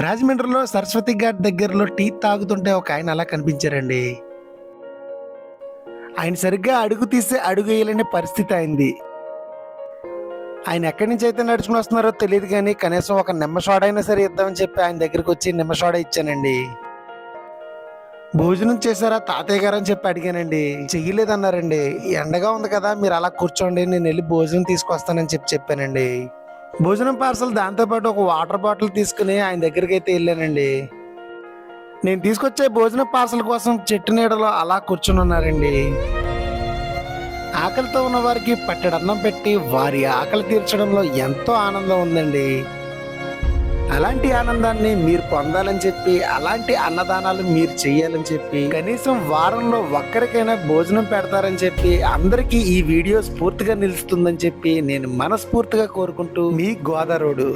రాజమండ్రిలో సరస్వతి ఘాట్ దగ్గరలో టీ తాగుతుంటే ఒక ఆయన అలా కనిపించారండి. ఆయన సరిగ్గా అడుగు తీస్తే అడుగు వేయలేని పరిస్థితి అయింది. ఆయన ఎక్కడి నుంచి అయితే నడుచుకుని వస్తున్నారో తెలియదు కానీ కనీసం ఒక నిమ్మ సోడా అయినా సరే ఇద్దామని చెప్పి ఆయన దగ్గరికి వచ్చి నిమ్మ సోడా ఇచ్చానండి. భోజనం చేశారా తాతయ్య గారు అని చెప్పి అడిగానండి. చెయ్యలేదన్నారండి. ఎండగా ఉంది కదా, మీరు అలా కూర్చోండి, నేను వెళ్ళి భోజనం తీసుకొస్తానని చెప్పానండి. భోజనం పార్సల్ దాంతోపాటు ఒక వాటర్ బాటిల్ తీసుకుని ఆయన దగ్గరికి అయితే వెళ్ళానండి. నేను తీసుకొచ్చే భోజనం పార్సల్ కోసం చెట్టు నీడలో అలా కూర్చుని ఉన్నారండి. ఆకలితో ఉన్న వారికి పట్టెడన్నం పెట్టి వారి ఆకలి తీర్చడంలో ఎంతో ఆనందం ఉందండి. అలాంటి ఆనందాన్ని మీరు పొందాలని చెప్పి, అలాంటి అన్నదానాలు మీరు చెయ్యాలని చెప్పి, కనీసం వారంలో ఒక్కరికైనా భోజనం పెడతారని చెప్పి, అందరికీ ఈ వీడియో స్ఫూర్తిగా నిలుస్తుందని చెప్పి నేను మనస్ఫూర్తిగా కోరుకుంటూ మీ గోదారోడు.